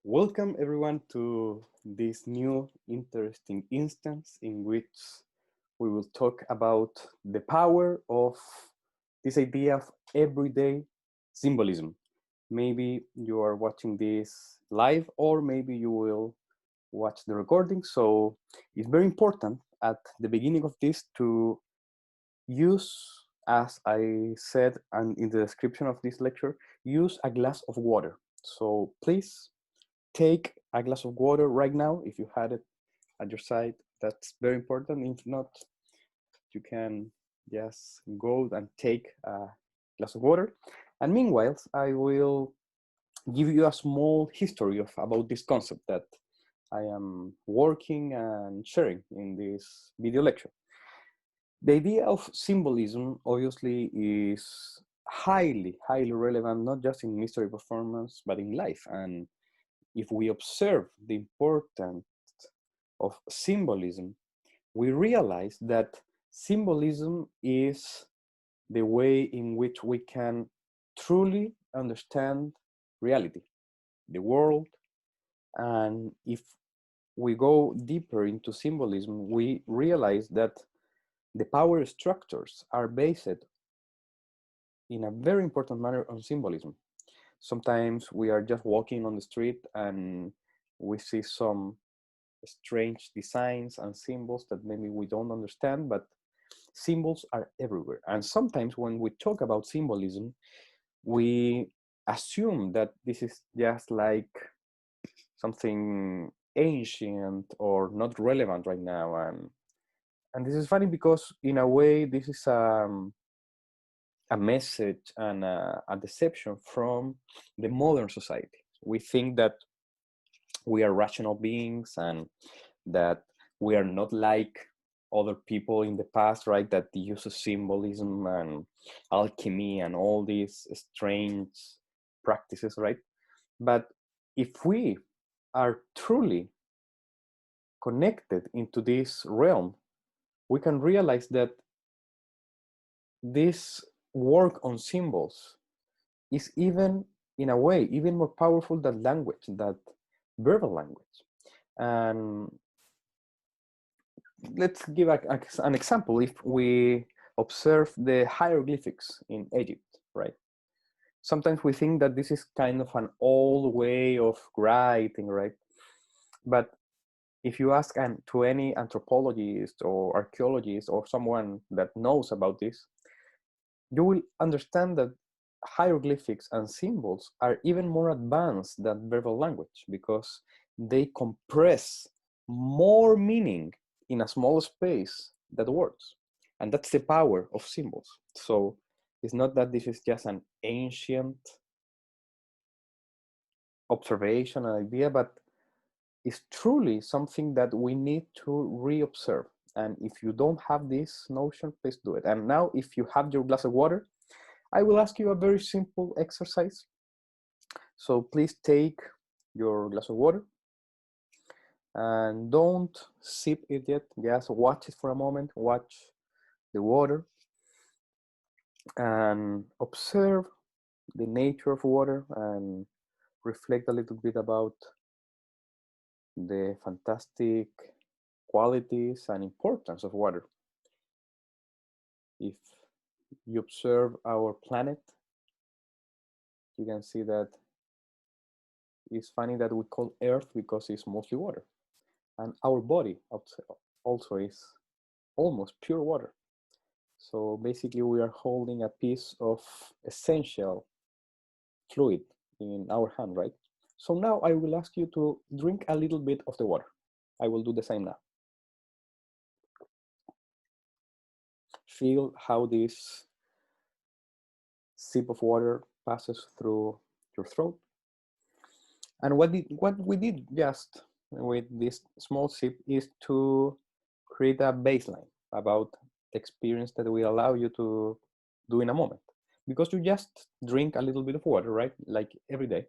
Welcome everyone to this new interesting instance in which we will talk about the power of this idea of everyday symbolism. Maybe you are watching this live or maybe you will watch the recording. So it's very important at the beginning of this to use, as I said and in the description of this lecture, use a glass of water. So please take a glass of water right now if you had it at your side. That's very important. If not, you can just go and take a glass of water. And meanwhile, I will give you a small history of about this concept that I am working and sharing in this video lecture. The idea of symbolism obviously is highly relevant, not just in mystery performance, but in life. And if we observe the importance of symbolism, we realize that symbolism is the way in which we can truly understand reality, the world. And if we go deeper into symbolism, we realize that the power structures are based in a very important manner on symbolism. Sometimes we are just walking on the street and we see some strange designs and symbols that maybe we don't understand, but symbols are everywhere. And sometimes when we talk about symbolism, we assume that this is just like something ancient or not relevant right now. And this is funny because in a way, this is a message and a deception from the modern society. We think that we are rational beings and that we are not like other people in the past, right? That use symbolism and alchemy and all these strange practices, right? But if we are truly connected into this realm, we can realize that this work on symbols is even, in a way, even more powerful than language, that verbal language. And let's give an example. If we observe the hieroglyphics in Egypt, right? Sometimes we think that this is kind of an old way of writing, right? But if you ask to any anthropologist or archaeologist or someone that knows about this, you will understand that hieroglyphics and symbols are even more advanced than verbal language because they compress more meaning in a small space than words. And that's the power of symbols. So it's not that this is just an ancient observation, an idea, but it's truly something that we need to reobserve. And if you don't have this notion, please do it. And now, if you have your glass of water, I will ask you a very simple exercise. So please take your glass of water and don't sip it yet. Just watch it for a moment. Watch the water and observe the nature of water and reflect a little bit about the fantastic qualities and importance of water. If you observe our planet, you can see that it's funny that we call Earth because it's mostly water. And our body also is almost pure water. So basically we are holding a piece of essential fluid in our hand, right? So now I will ask you to drink a little bit of the water. I will do the same now. Feel how this sip of water passes through your throat. And what we did just with this small sip is to create a baseline about the experience that we allow you to do in a moment. Because you just drink a little bit of water, right? Like every day.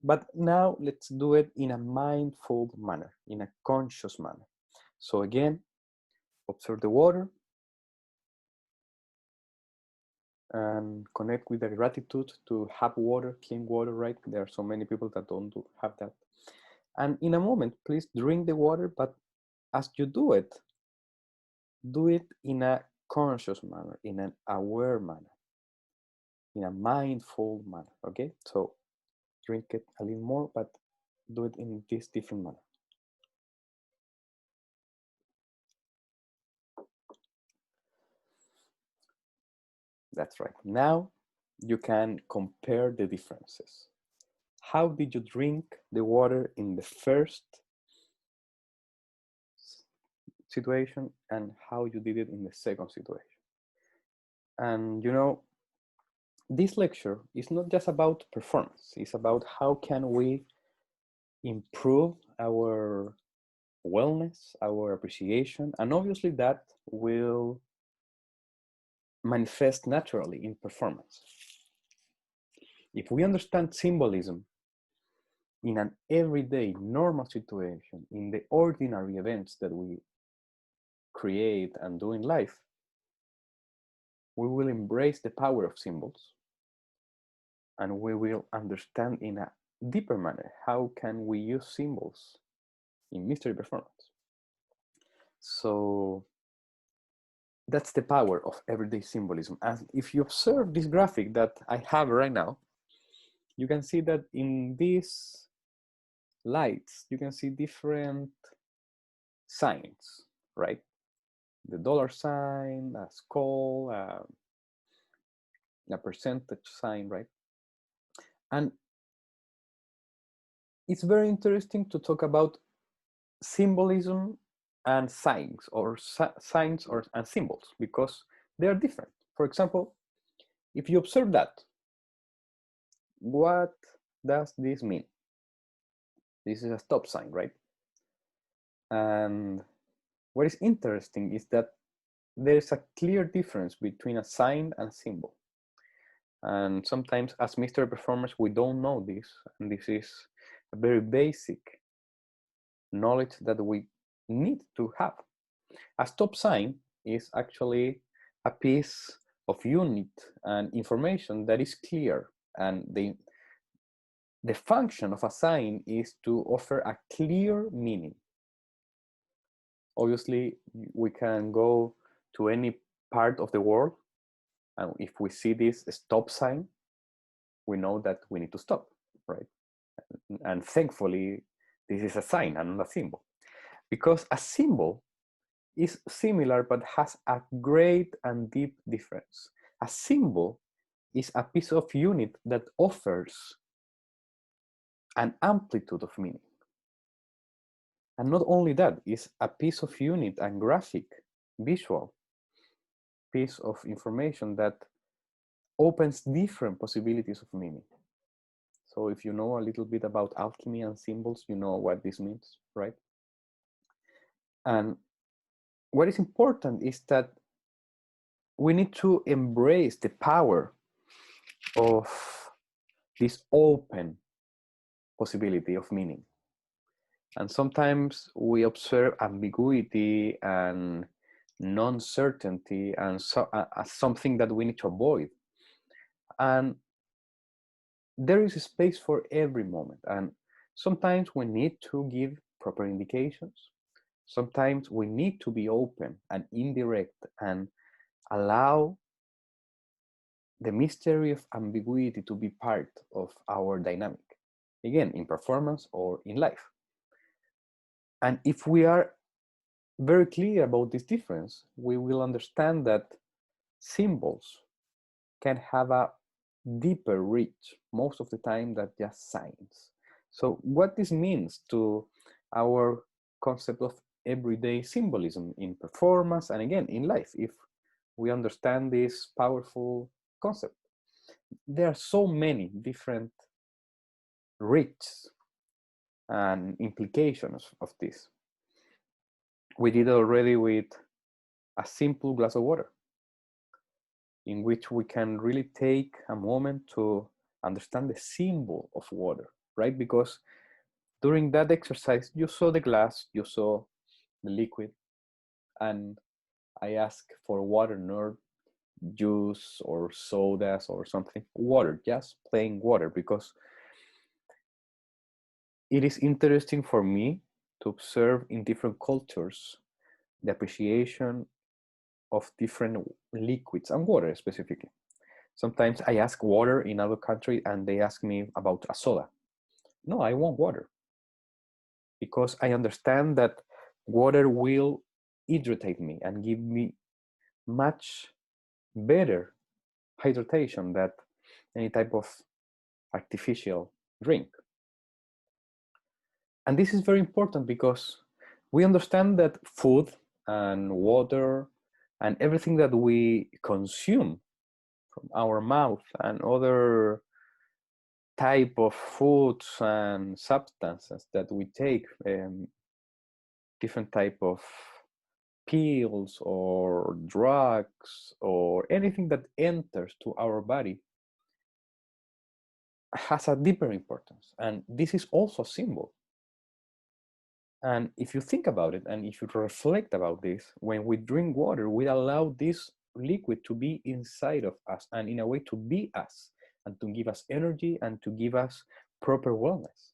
But now let's do it in a mindful manner, in a conscious manner. So again, observe the water and connect with the gratitude to have water, clean water, right? There are so many people that don't have that. And in a moment, please drink the water, but as you do it in a conscious manner, in an aware manner, in a mindful manner, okay? So drink it a little more, but do it in this different manner. That's right. Now you can compare the differences. How did you drink the water in the first situation and how you did it in the second situation? And you know, this lecture is not just about performance, it's about how can we improve our wellness, our appreciation, and obviously that will manifest naturally in performance. If we understand symbolism in an everyday normal situation, in the ordinary events that we create and do in life, we will embrace the power of symbols and we will understand in a deeper manner how can we use symbols in mystery performance. So that's the power of everyday symbolism. And if you observe this graphic that I have right now, you can see that in these lights, you can see different signs, right? The dollar sign, a skull, a percentage sign, right? And it's very interesting to talk about symbolism and signs or and symbols because they are different. For example, if you observe that, what does this mean? This is a stop sign, right? And what is interesting is that there is a clear difference between a sign and symbol. And sometimes as mystery performers, we don't know this. And this is a very basic knowledge that we need to have. A stop sign is actually a piece of unit and information that is clear. And the function of a sign is to offer a clear meaning. Obviously, we can go to any part of the world, and if we see this stop sign, we know that we need to stop, right? And thankfully, this is a sign and not a symbol. Because a symbol is similar but has a great and deep difference. A symbol is a piece of unit that offers an amplitude of meaning. And not only that, it's a piece of unit and graphic, visual piece of information that opens different possibilities of meaning. So if you know a little bit about alchemy and symbols, you know what this means, right? And what is important is that we need to embrace the power of this open possibility of meaning. And sometimes we observe ambiguity and non-certainty and as something that we need to avoid. And there is a space for every moment. And sometimes we need to give proper indications. Sometimes we need to be open and indirect and allow the mystery of ambiguity to be part of our dynamic, again, in performance or in life. And if we are very clear about this difference, we will understand that symbols can have a deeper reach most of the time than just signs. So what this means to our concept of everyday symbolism in performance and again in life, if we understand this powerful concept. There are so many different reaches and implications of this. We did it already with a simple glass of water, in which we can really take a moment to understand the symbol of water, right? Because during that exercise, you saw the glass, you saw the liquid, and I asked for water nerd, juice or sodas or something. Water, just plain water, because it is interesting for me to observe in different cultures the appreciation of different liquids and water specifically. Sometimes I ask water in other country and they ask me about a soda. No, I want water, because I understand that water will hydrate me and give me much better hydration than any type of artificial drink. And this is very important because we understand that food and water and everything that we consume from our mouth and other type of foods and substances that we take, different type of pills or drugs or anything that enters to our body, has a deeper importance. And this is also a symbol. And if you think about it, and if you reflect about this, when we drink water, we allow this liquid to be inside of us and in a way to be us and to give us energy and to give us proper wellness.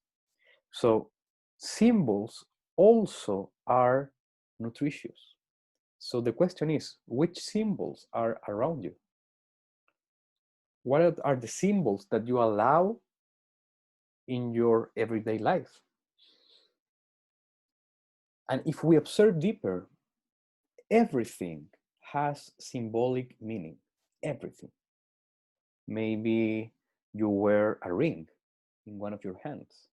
So symbols also are nutritious. So the question is, which symbols are around you? What are the symbols that you allow in your everyday life? And if we observe deeper, everything has symbolic meaning. Everything. Maybe you wear a ring in one of your hands.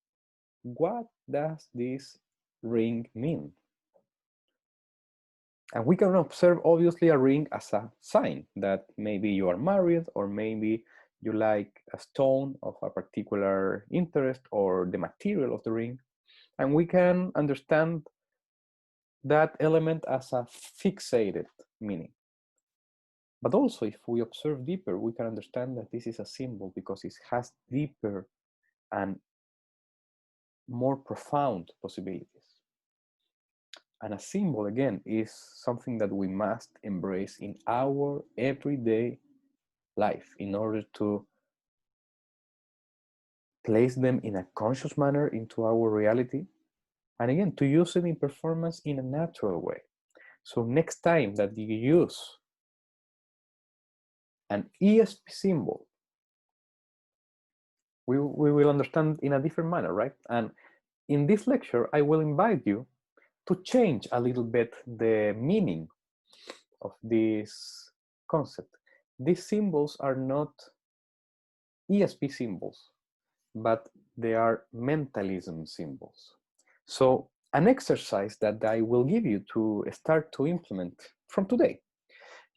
What does this ring mean? And we can observe obviously a ring as a sign that maybe you are married, or maybe you like a stone of a particular interest or the material of the ring. And we can understand that element as a fixated meaning. But also, if we observe deeper, we can understand that this is a symbol because it has deeper and more profound possibilities. And a symbol, again, is something that we must embrace in our everyday life in order to place them in a conscious manner into our reality. And again, to use it in performance in a natural way. So next time that you use an ESP symbol, we will understand in a different manner, right? And in this lecture, I will invite you to change a little bit the meaning of this concept. These symbols are not ESP symbols, but they are mentalism symbols. So an exercise that I will give you to start to implement from today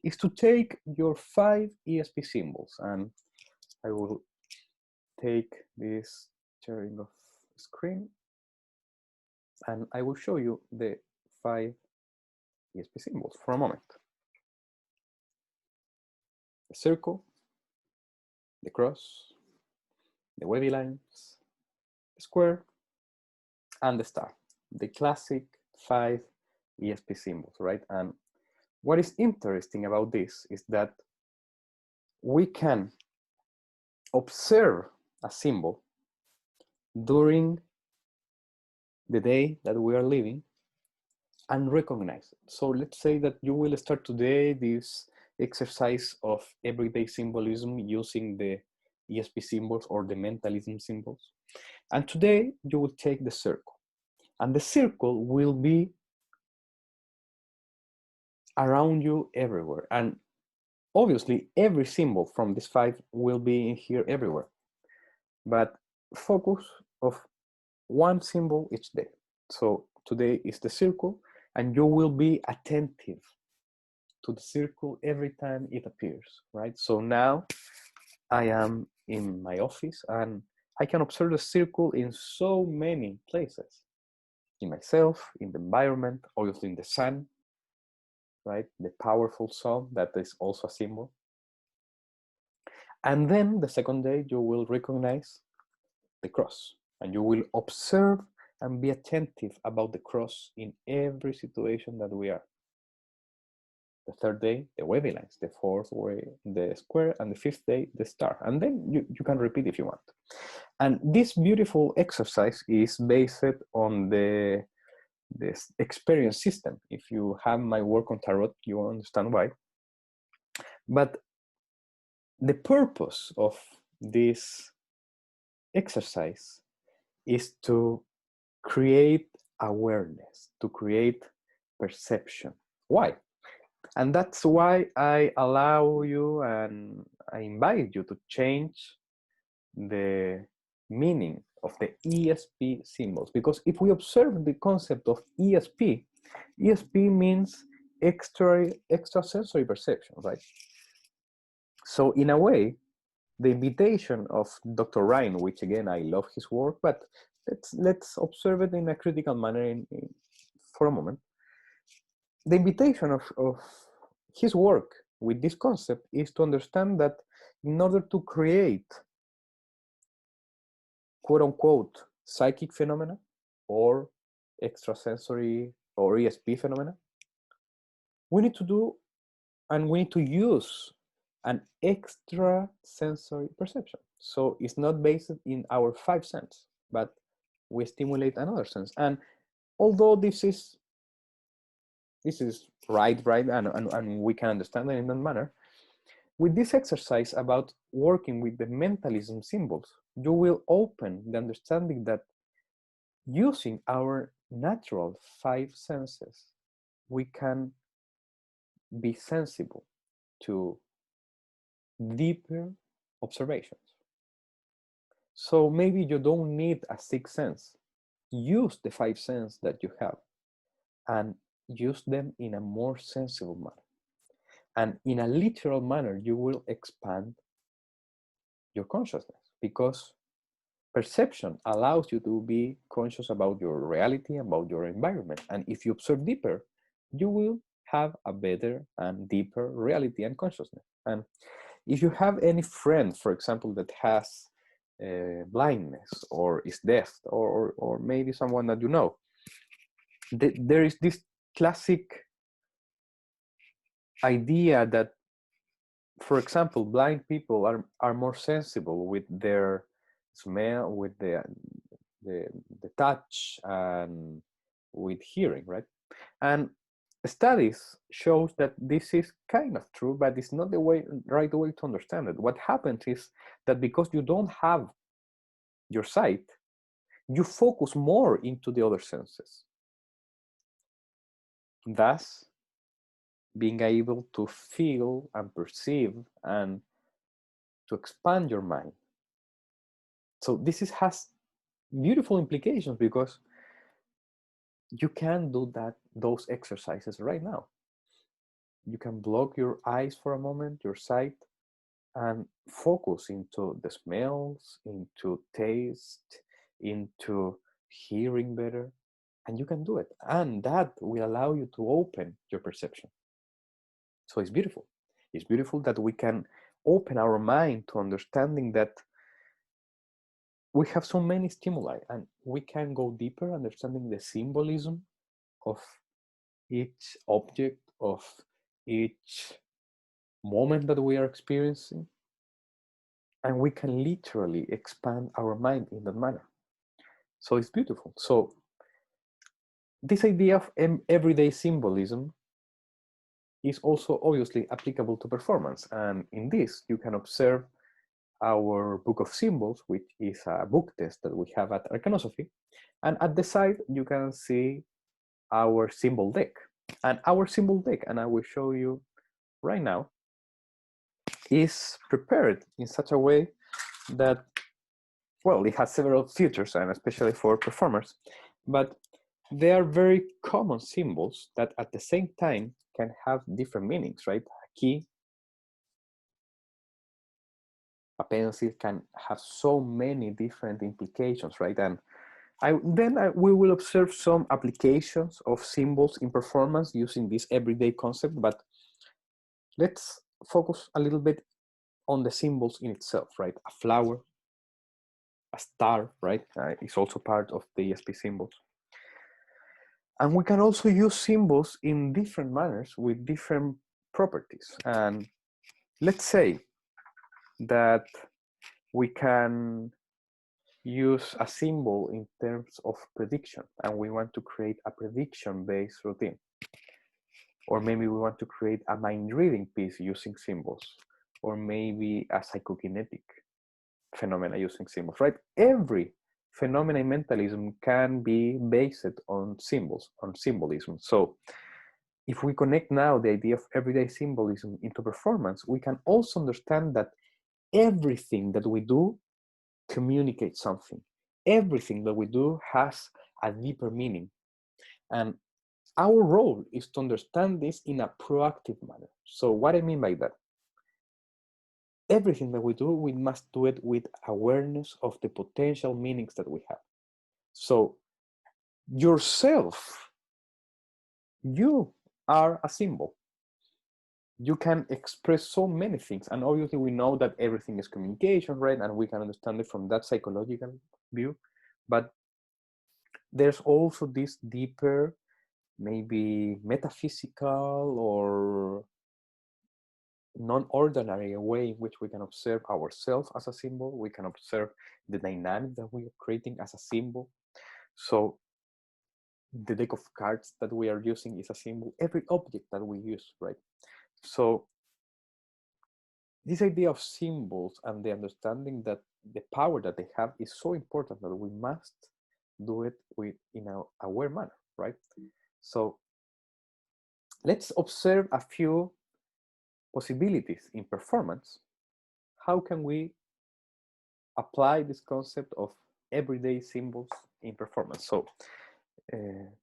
is to take your 5 ESP symbols, and I will take this sharing of screen and I will show you the 5 ESP symbols for a moment. The circle, the cross, the wavy lines, the square, and the star. The classic 5 ESP symbols, right? And what is interesting about this is that we can observe a symbol during the day that we are living and recognize it. So let's say that you will start today this exercise of everyday symbolism using the ESP symbols or the mentalism symbols. And today you will take the circle, and the circle will be around you everywhere. And obviously every symbol from this 5 will be in here everywhere, but focus of one symbol each day. So today is the circle, and you will be attentive to the circle every time it appears, right? So now I am in my office and I can observe the circle in so many places. In myself, in the environment, obviously in the sun, right? The powerful sun, that is also a symbol. And then the second day, you will recognize the cross, and you will observe and be attentive about the cross in every situation that we are. The third day, the wavy lines. The fourth way, the square. And the fifth day, the star. And then you can repeat if you want. And this beautiful exercise is based on this experience system. If you have my work on tarot, you understand why. But the purpose of this exercise is to create awareness, to create perception. Why? And that's why I allow you and I invite you to change the meaning of the ESP symbols. Because if we observe the concept of ESP, ESP means extrasensory perception, right? So in a way, the invitation of Dr. Ryan, which again, I love his work, but let's observe it in a critical manner for a moment. The invitation of his work with this concept is to understand that in order to create quote unquote psychic phenomena or extrasensory or ESP phenomena, we need to do and we need to use an extrasensory perception. So it's not based in our five senses, but we stimulate another sense. And although this is right, and we can understand it in that manner, with this exercise about working with the mentalism symbols, you will open the understanding that using our natural five senses, we can be sensible to deeper observations. So maybe you don't need a sixth sense. Use the five senses that you have and use them in a more sensible manner. And in a literal manner, you will expand your consciousness, because perception allows you to be conscious about your reality, about your environment. And if you observe deeper, you will have a better and deeper reality and consciousness. And if you have any friend, for example, that has blindness or is deaf, or maybe someone that you know, there is this classic idea that, for example, blind people are more sensible with their smell, with the touch, and with hearing, right? And studies shows that this is kind of true, but it's not the right way to understand it. What happens is that because you don't have your sight, you focus more into the other senses, thus being able to feel and perceive and to expand your mind. So this has beautiful implications, because you can do those exercises right now. You can block your eyes for a moment, your sight, and focus into the smells, into taste, into hearing better, and you can do it. And that will allow you to open your perception. So it's beautiful. It's beautiful that we can open our mind to understanding that we have so many stimuli, and we can go deeper, understanding the symbolism of each object, of each moment that we are experiencing, and we can literally expand our mind in that manner. So it's beautiful. So this idea of everyday symbolism is also obviously applicable to performance, and in this you can observe our book of symbols, which is a book test that we have at Arcanosophy, and at the side you can see our symbol deck. And our symbol deck, and I will show you right now, is prepared in such a way that, well, it has several features, and especially for performers, but they are very common symbols that at the same time can have different meanings, right? A key, a pencil can have so many different implications, right? And we will observe some applications of symbols in performance using this everyday concept, but let's focus a little bit on the symbols in itself, right? A flower, a star, right? Is also part of the ESP symbols. And we can also use symbols in different manners with different properties. And let's say that we can use a symbol in terms of prediction, and we want to create a prediction-based routine. Or maybe we want to create a mind reading piece using symbols, or maybe a psychokinetic phenomena using symbols, right? Every phenomena in mentalism can be based on symbols, on symbolism. So if we connect now the idea of everyday symbolism into performance, we can also understand that everything that we do communicates something. Everything that we do has a deeper meaning. And our role is to understand this in a proactive manner. So what I mean by that? Everything that we do, we must do it with awareness of the potential meanings that we have. So yourself, you are a symbol. You can express so many things. And obviously we know that everything is communication, right? And we can understand it from that psychological view. But there's also this deeper, maybe metaphysical or non-ordinary way in which we can observe ourselves as a symbol. We can observe the dynamic that we are creating as a symbol. So the deck of cards that we are using is a symbol. Every object that we use, right? So this idea of symbols and the understanding that the power that they have is so important that we must do it in an aware manner, right? So let's observe a few possibilities in performance. How can we apply this concept of everyday symbols in performance? So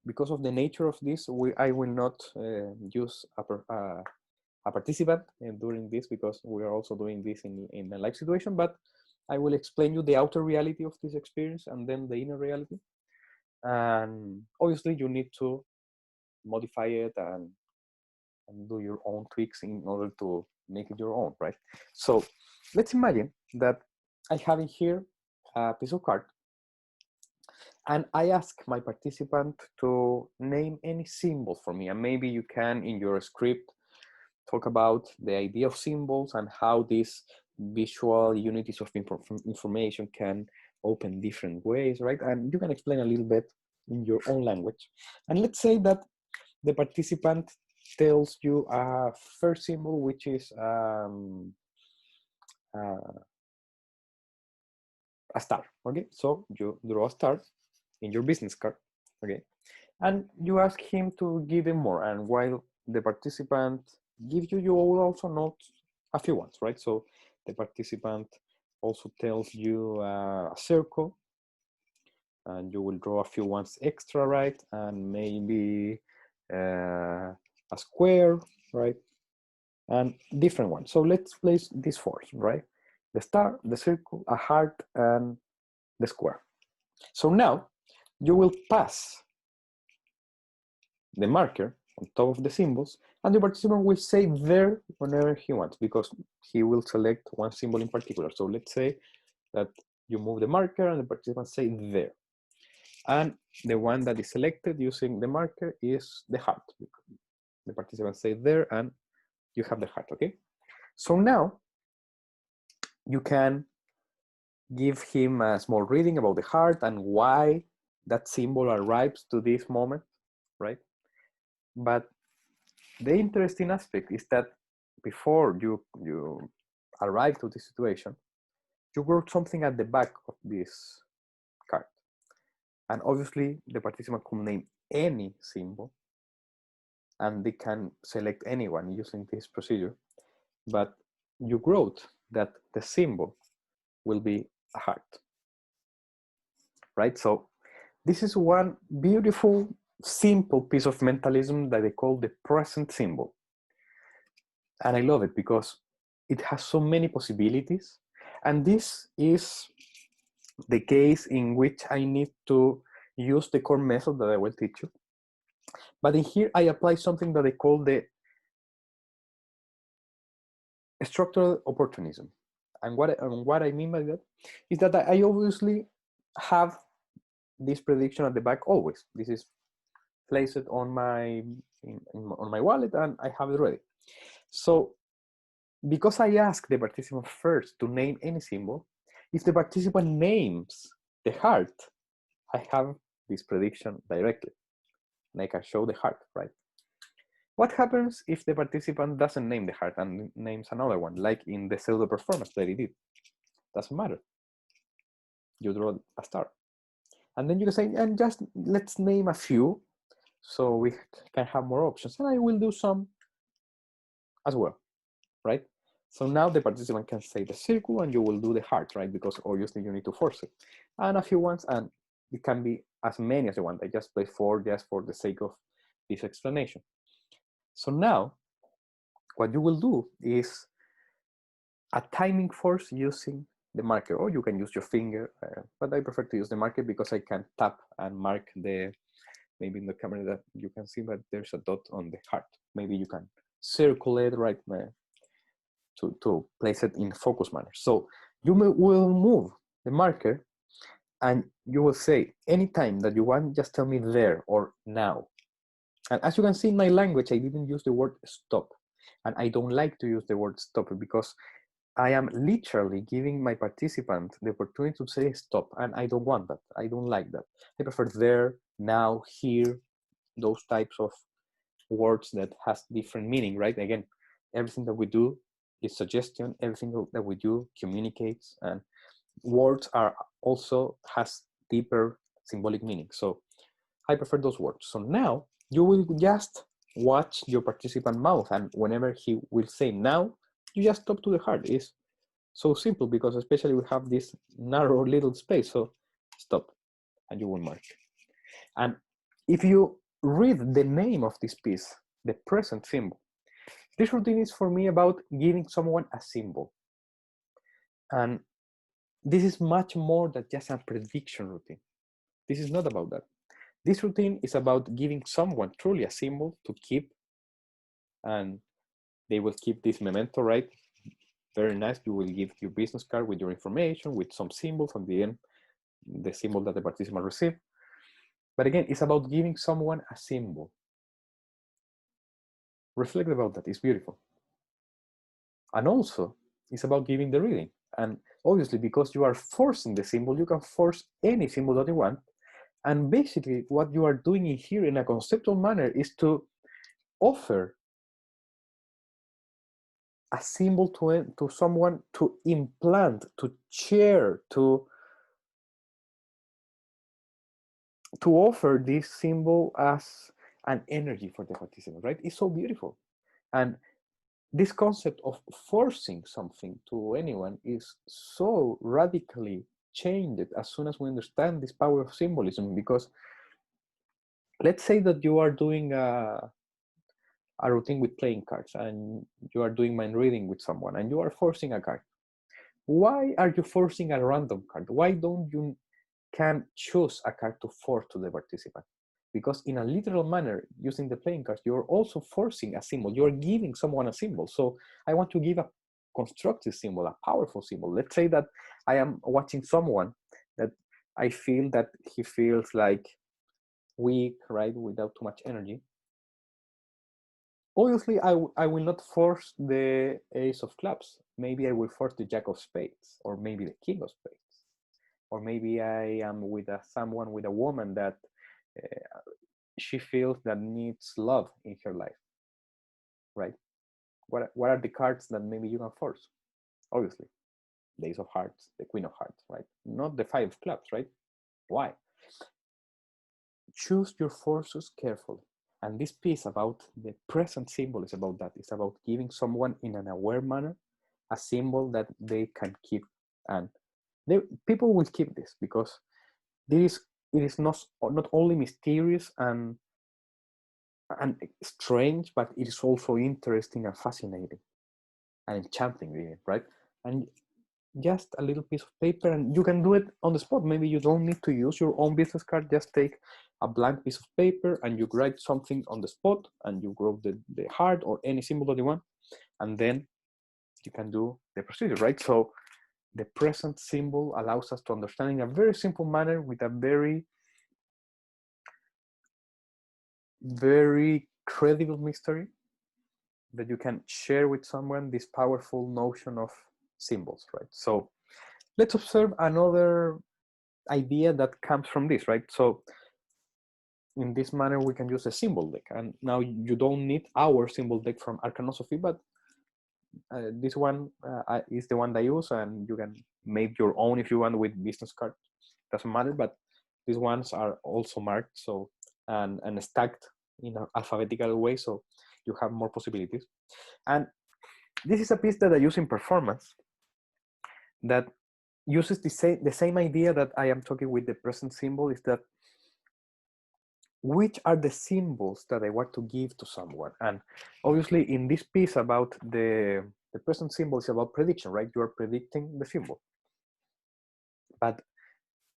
because of the nature of this, I will not use a participant during this, because we are also doing this in a live situation, but I will explain you the outer reality of this experience and then the inner reality. And obviously you need to modify it and do your own tweaks in order to make it your own, right? So let's imagine that I have in here a piece of card, and I ask my participant to name any symbol for me. And maybe you can, in your script, talk about the idea of symbols and how these visual unities of information can open different ways, right? And you can explain a little bit in your own language. And let's say that the participant tells you a first symbol, which is a star, okay? So you draw a star in your business card, okay? And you ask him to give him more. And while the participant gives you, you will also note a few ones, right? So the participant also tells you a circle, and you will draw a few ones extra, right? And maybe a square, right? And different ones. So let's place these four, right? The star, the circle, a heart, and the square. So now you will pass the marker on top of the symbols, and the participant will say there whenever he wants, because he will select one symbol in particular. So let's say that you move the marker and the participant say there. And the one that is selected using the marker is the heart. The participant say there and you have the heart, okay? So now you can give him a small reading about the heart and why that symbol arrives to this moment, right? But the interesting aspect is that before you arrive to this situation, you wrote something at the back of this card. And obviously the participant could name any symbol and they can select anyone using this procedure. But you wrote that the symbol will be a heart, right? So this is one beautiful, simple piece of mentalism that they call the present symbol. And I love it because it has so many possibilities. And this is the case in which I need to use the core method that I will teach you. But in here, I apply something that I call the structural opportunism. And what I mean by that is that I obviously have this prediction at the back always. This is placed on my on my wallet and I have it ready. So because I ask the participant first to name any symbol, if the participant names the heart, I have this prediction directly. And I can show the heart, right? What happens if the participant doesn't name the heart and names another one, like in the pseudo performance that he did? Doesn't matter. You draw a star. And then you can say, and just let's name a few so we can have more options. And I will do some as well, right? So now the participant can say the circle and you will do the heart, right? Because obviously you need to force it. And a few ones, and it can be as many as you want. I just play 4 just for the sake of this explanation. So now what you will do is a timing force using the marker, or you can use your finger, but I prefer to use the marker because I can tap and mark the, maybe in the camera that you can see, but there's a dot on the heart. Maybe you can circle it right to place it in focus manner. So you will move the marker and you will say, anytime that you want, just tell me there or now. And as you can see in my language, I didn't use the word stop. And I don't like to use the word stop because I am literally giving my participant the opportunity to say stop. And I don't want that. I don't like that. I prefer there, now, here, those types of words that has different meaning, right? Again, everything that we do is suggestion. Everything that we do communicates, and words are also has deeper symbolic meaning. So I prefer those words. So now you will just watch your participant mouth, and whenever he will say now, you just stop to the heart. It's so simple because especially we have this narrow little space. So stop, and you will mark. And if you read the name of this piece, the present symbol, this routine is for me about giving someone a symbol. And this is much more than just a prediction routine. This is not about that. This routine is about giving someone truly a symbol to keep, and they will keep this memento, right? Very nice. You will give your business card with your information, with some symbols on the end, the symbol that the participant received. But again, it's about giving someone a symbol. Reflect about that. It's beautiful. And also, it's about giving the reading. And obviously, because you are forcing the symbol, you can force any symbol that you want. And basically, what you are doing in here in a conceptual manner is to offer a symbol to someone to implant, to share, to offer this symbol as an energy for the participant, right? It's so beautiful. And this concept of forcing something to anyone is so radically changed as soon as we understand this power of symbolism. Because let's say that you are doing a routine with playing cards and you are doing mind reading with someone and you are forcing a card. Why are you forcing a random card? Why don't you can choose a card to force to the participant? Because in a literal manner, using the playing cards, you're also forcing a symbol. You're giving someone a symbol. So I want to give a constructive symbol, a powerful symbol. Let's say that I am watching someone that I feel that he feels like weak, right, without too much energy. Obviously, I will not force the ace of clubs. Maybe I will force the jack of spades, or maybe the king of spades. Or maybe I am with someone, with a woman that she feels that needs love in her life, right? What are the cards that maybe you can force? Obviously, the ace of hearts, the queen of hearts, right? Not the five of clubs, right? Why? Choose your forces carefully. And this piece about the present symbol is about that. It's about giving someone in an aware manner a symbol that they can keep. And people will keep this because it is not only mysterious and strange, but it is also interesting and fascinating and enchanting, really, right? And just a little piece of paper, and you can do it on the spot. Maybe you don't need to use your own business card. Just take a blank piece of paper and you write something on the spot, and you grow the heart or any symbol that you want, and then you can do the procedure, right? So the present symbol allows us to understand in a very simple manner with a very, very credible mystery that you can share with someone this powerful notion of symbols, right? So let's observe another idea that comes from this, right? So in this manner, we can use a symbol deck. And now you don't need our symbol deck from Arcanosophy, but this one is the one that I use, and you can make your own if you want with business cards. Doesn't matter, but these ones are also marked, so and stacked in an alphabetical way, so you have more possibilities. And this is a piece that I use in performance that uses the same idea that I am talking with the present symbol, is that which are the symbols that I want to give to someone. And obviously in this piece about the present symbol is about prediction, right? You are predicting the symbol. But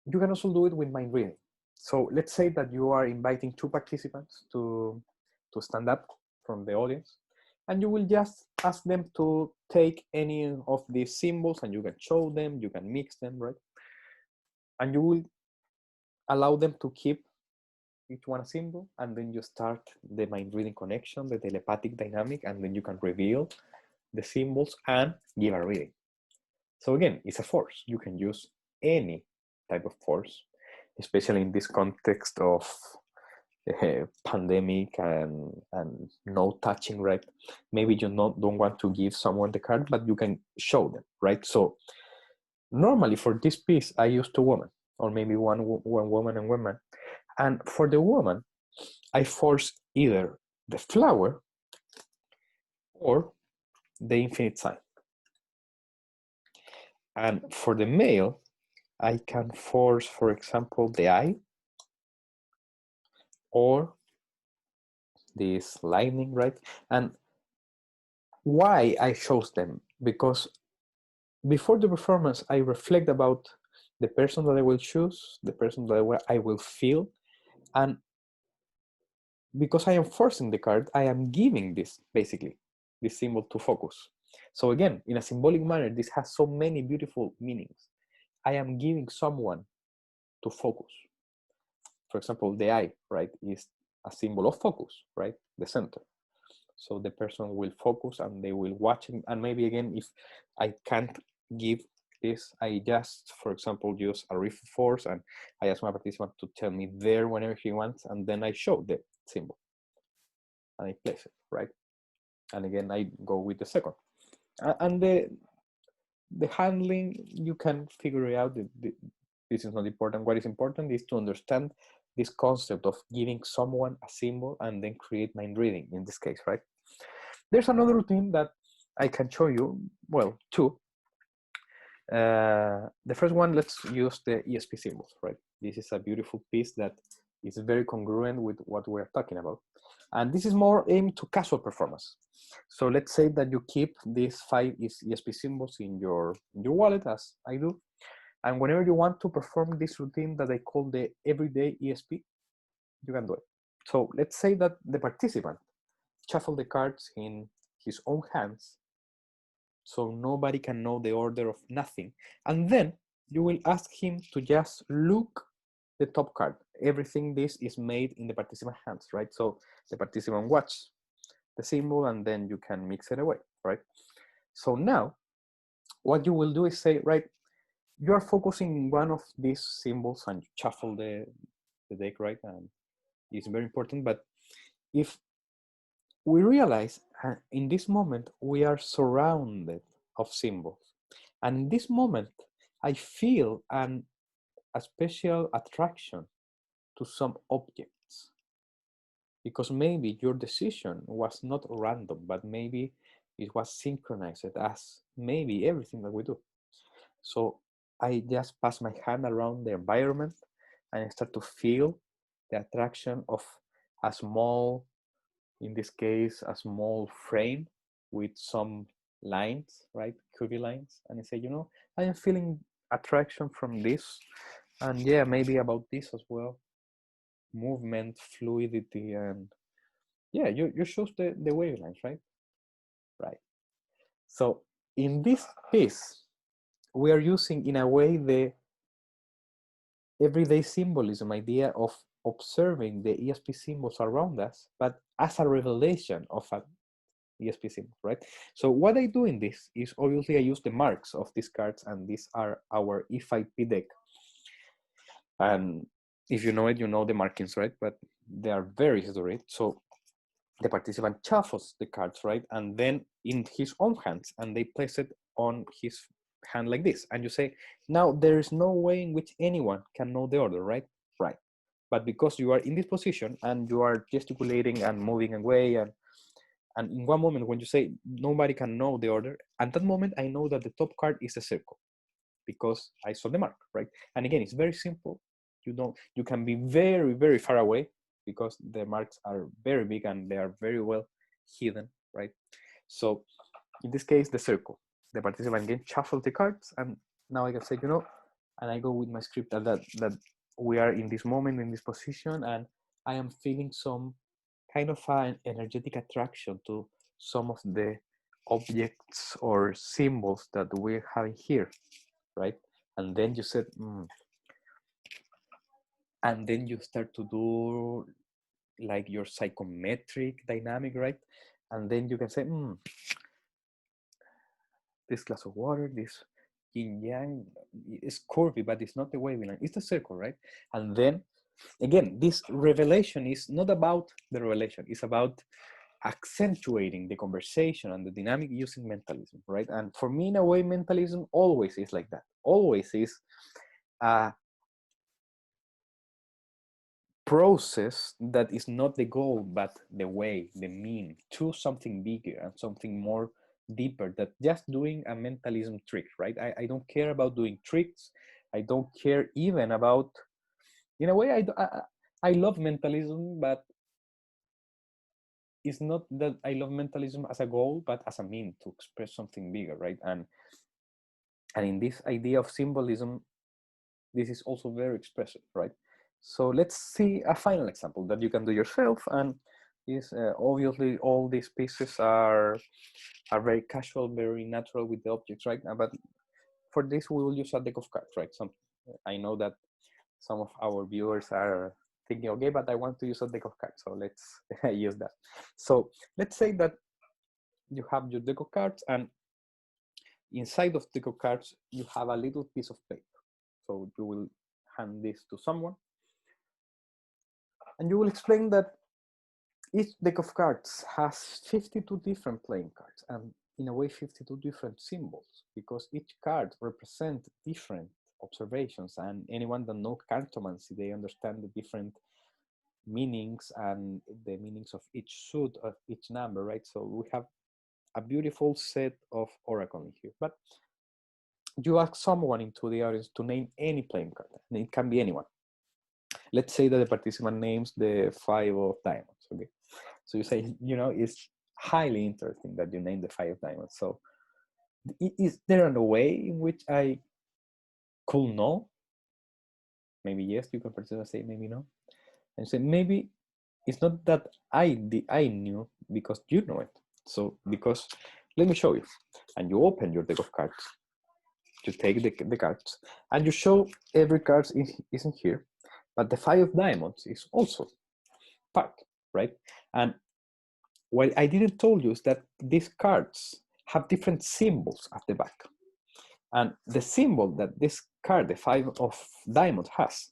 you can also do it with mind reading. So let's say that you are inviting two participants to stand up from the audience, and you will just ask them to take any of these symbols, and you can show them, you can mix them, right? And you will allow them to keep each one a symbol, and then you start the mind reading connection, the telepathic dynamic, and then you can reveal the symbols and give a reading. So again, it's a force. You can use any type of force, especially in this context of pandemic and no touching, right? Maybe you don't want to give someone the card, but you can show them, right? So normally for this piece, I use two women, or maybe one woman and one man. And for the woman, I force either the flower or the infinite sign. And for the male, I can force, for example, the eye or this lightning, right? And why I chose them? Because before the performance, I reflect about the person that I will choose, the person that I will feel, and because I am forcing the card, I am giving this, basically, this symbol to focus. So again, in a symbolic manner, this has so many beautiful meanings. I am giving someone to focus. For example, the eye, right, is a symbol of focus, right? The center. So the person will focus and they will watch it. And maybe again, if I can't give this, I just, for example, use a riff force and I ask my participant to tell me there whenever he wants, and then I show the symbol and I place it, right? And again, I go with the second. And the handling, you can figure it out. This is not important. What is important is to understand this concept of giving someone a symbol and then create mind reading in this case, right? There's another routine that I can show you, well, two. The first one, let's use the ESP symbols, right? This is a beautiful piece that is very congruent with what we're talking about. And this is more aimed to casual performance. So let's say that you keep these 5 ESP symbols in your wallet, as I do. And whenever you want to perform this routine that I call the everyday ESP, you can do it. So let's say that the participant shuffle the cards in his own hands, so nobody can know the order of nothing. And then you will ask him to just look the top card. Everything this is made in the participant hands, right? So the participant watch the symbol and then you can mix it away, right? So now what you will do is say, right, you are focusing in one of these symbols and you shuffle the deck, right? And it's very important. But if we realize in this moment, we are surrounded of symbols. And in this moment, I feel a special attraction to some objects. Because maybe your decision was not random, but maybe it was synchronized as maybe everything that we do. So I just pass my hand around the environment and I start to feel the attraction of a small, in this case, a small frame with some lines, right? Curvy lines. And I say, you know, I am feeling attraction from this. And yeah, maybe about this as well. Movement, fluidity, and yeah, you choose the wavelengths, right? Right. So in this piece, we are using in a way the everyday symbolism idea of observing the ESP symbols around us, but as a revelation of an ESP symbol, right? So what I do in this is obviously I use the marks of these cards, and these are our E5P deck. And if you know it, you know the markings, right? But they are very easy to read. So the participant shuffles the cards, right? And then in his own hands, and they place it on his hand like this. And you say, now there is no way in which anyone can know the order, right? Right. But because you are in this position and you are gesticulating and moving away, and in one moment when you say nobody can know the order, at that moment I know that the top card is a circle because I saw the mark, right? And again, it's very simple. You can be very, very far away because the marks are very big and they are very well hidden, right? So in this case, the circle, the participant again shuffle the cards, and now I can say, and I go with my script that we are in this moment, in this position, and I am feeling some kind of an energetic attraction to some of the objects or symbols that we're having here, right? And then you said, and then you start to do like your psychometric dynamic, right? And then you can say, this glass of water, this yin yang is curvy, but it's not the wavy line, it's the circle, right? And then again, this revelation is not about the revelation, it's about accentuating the conversation and the dynamic using mentalism, right? And for me, in a way, mentalism always is like that, always is a process that is not the goal, but the way, the mean to something bigger and something more deeper than just doing a mentalism trick, right? I don't care about doing tricks. I don't care even about, in a way, I love mentalism, but it's not that I love mentalism as a goal, but as a mean to express something bigger, right? And in this idea of symbolism, this is also very expressive, right? So let's see a final example that you can do yourself. And is obviously all these pieces are very casual, very natural with the objects, right? But for this, we will use a deck of cards, right? I know that some of our viewers are thinking, okay, but I want to use a deck of cards, so let's use that. So let's say that you have your deck of cards, and inside of the deck of cards, you have a little piece of paper. So you will hand this to someone, and you will explain that each deck of cards has 52 different playing cards, and in a way 52 different symbols, because each card represents different observations, and anyone that knows cartomancy, they understand the different meanings and the meanings of each suit of each number, right? So we have a beautiful set of oracle here. But you ask someone into the audience to name any playing card, and it can be anyone. Let's say that the participant names the 5 of diamonds, okay? So you say, it's highly interesting that you name the 5 of diamonds. So is there a way in which I could know? Maybe yes, you can participate, say maybe no. And say, maybe it's not that I knew because you know it. So because, let me show you. And you open your deck of cards. You take the cards and you show every card isn't here, but the 5 of diamonds is also part, right? And what I didn't tell you is that these cards have different symbols at the back. And the symbol that this card, the 5 of diamonds, has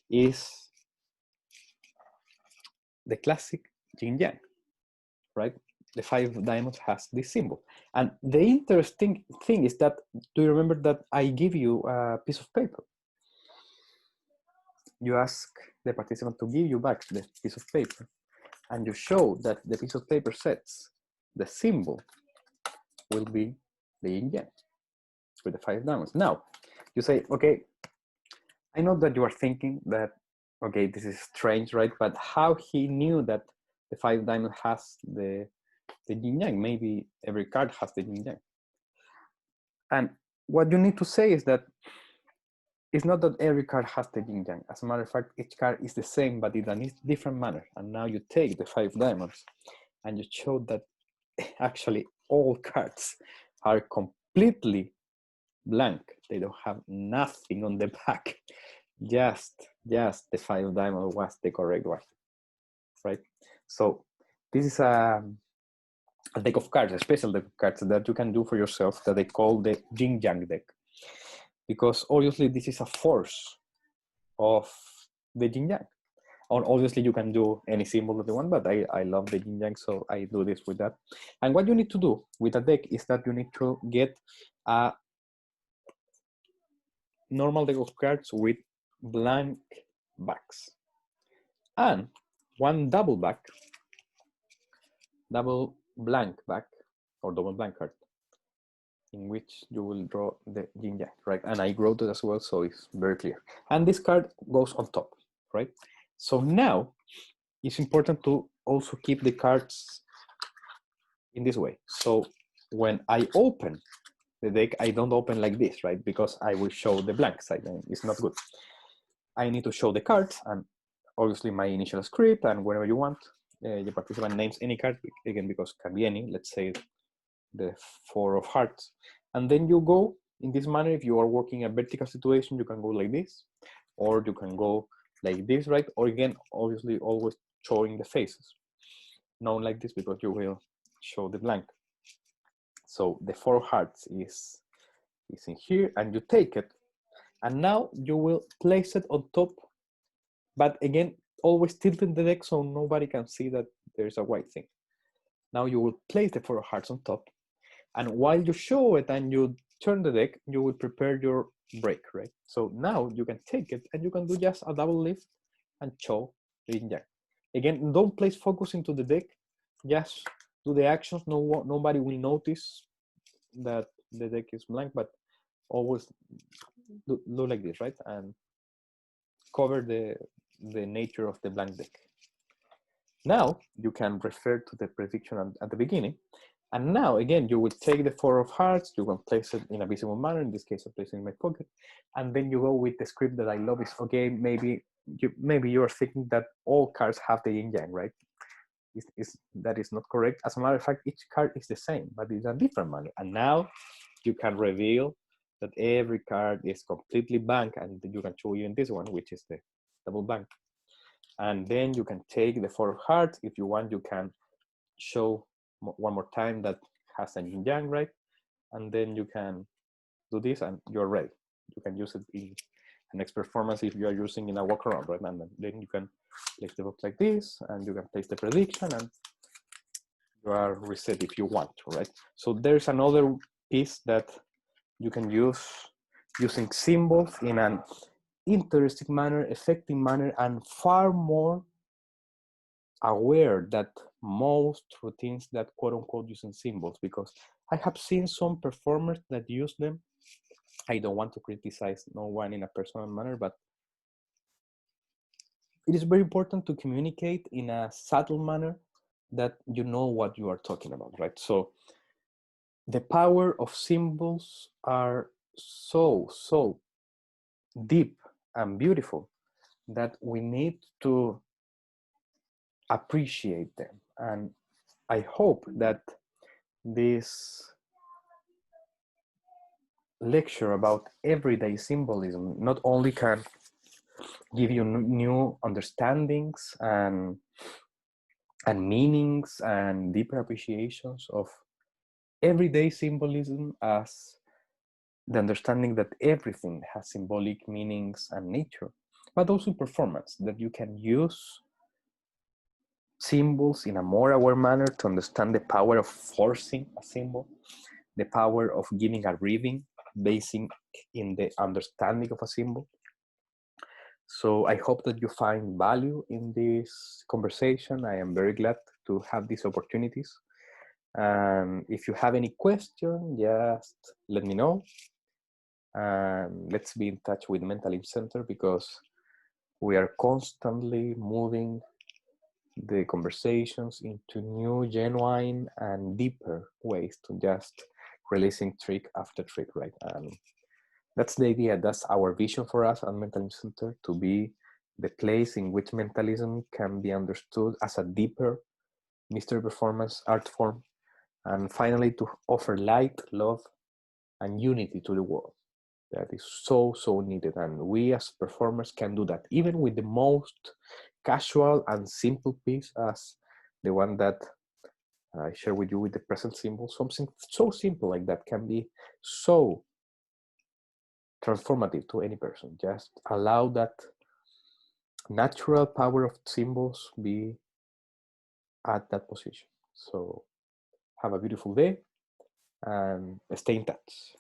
is the classic yin yang, right? The 5 of diamonds has this symbol. And the interesting thing is that, do you remember that I give you a piece of paper? You ask the participant to give you back the piece of paper, and you show that the piece of paper says the symbol will be the yin yang with the 5 diamonds. Now, you say, okay, I know that you are thinking that, okay, this is strange, right? But how he knew that the 5 diamond has the yin yang? Maybe every card has the yin yang. And what you need to say is that it's not that every card has the yin yang. As a matter of fact, each card is the same, but in a different manner. And now you take the 5 diamonds and you show that actually all cards are completely blank. They don't have nothing on the back. Just the 5 diamond was the correct one, right? So this is a a deck of cards, a special deck of cards that you can do for yourself that they call the Yin Yang deck. Because obviously this is a force of the Yin Yang. Or obviously you can do any symbol that you want, but I love the Yin Yang, so I do this with that. And what you need to do with a deck is that you need to get a normal deck of cards with blank backs. And one double blank back, or double blank card, in which you will draw the yin yang, right? And I wrote it as well, so it's very clear. And this card goes on top, right? So now it's important to also keep the cards in this way. So when I open the deck, I don't open like this, right? Because I will show the blank side and it's not good. I need to show the cards and obviously my initial script and whenever you want. The participant names any card, again, because it can be any, let's say the 4 of hearts. And then you go in this manner. If you are working a vertical situation, you can go like this, or you can go like this, right? Or again, obviously always showing the faces. Not like this because you will show the blank. So the 4 of hearts is in here and you take it. And now you will place it on top, but again, always tilting the deck so nobody can see that there's a white thing. Now you will place the 4 of hearts on top. And while you show it and you turn the deck, you will prepare your break, right? So now you can take it and you can do just a double lift and show the yin yang. Again, don't place focus into the deck. Just do the actions. Nobody will notice that the deck is blank, but always do like this, right? And cover the nature of the blank deck. Now you can refer to the prediction at the beginning. And now, again, you will take the 4 of hearts, you can place it in a visible manner. In this case, I place it in my pocket. And then you go with the script that I love is, okay, maybe you're thinking that all cards have the yin yang, right? That is not correct. As a matter of fact, each card is the same, but in a different manner. And now you can reveal that every card is completely blank, and you can show even this one, which is the double blank. And then you can take the 4 of hearts. If you want, you can show one more time that has a yin yang, right? And then you can do this and you're ready. You can use it in the next performance if you are using in a walk around, right? And then you can place the box like this and you can place the prediction and you are reset if you want to, right? So there's another piece that you can use using symbols in an interesting manner, effective manner, and far more aware that most routines that quote unquote using symbols, because I have seen some performers that use them. I don't want to criticize no one in a personal manner, but it is very important to communicate in a subtle manner that you know what you are talking about, right? So the power of symbols are so deep and beautiful that we need to appreciate them. And I hope that this lecture about everyday symbolism not only can give you new understandings and meanings and deeper appreciations of everyday symbolism as the understanding that everything has symbolic meanings and nature, but also performance, that you can use symbols in a more aware manner to understand the power of forcing a symbol, the power of giving a reading based in the understanding of a symbol. So I hope that you find value in this conversation. I am very glad to have these opportunities. And if you have any question, just let me know. And let's be in touch with Mental Center because we are constantly moving the conversations into new, genuine, and deeper ways to just releasing trick after trick, right? And that's the idea. That's our vision for us at Mental Center, to be the place in which mentalism can be understood as a deeper mystery performance art form, and finally to offer light, love, and unity to the world. That is so needed, and we as performers can do that, even with the most casual and simple piece as the one that I share with you with the present symbol, something so simple like that can be so transformative to any person. Just allow that natural power of symbols be at that position. So have a beautiful day and stay in touch.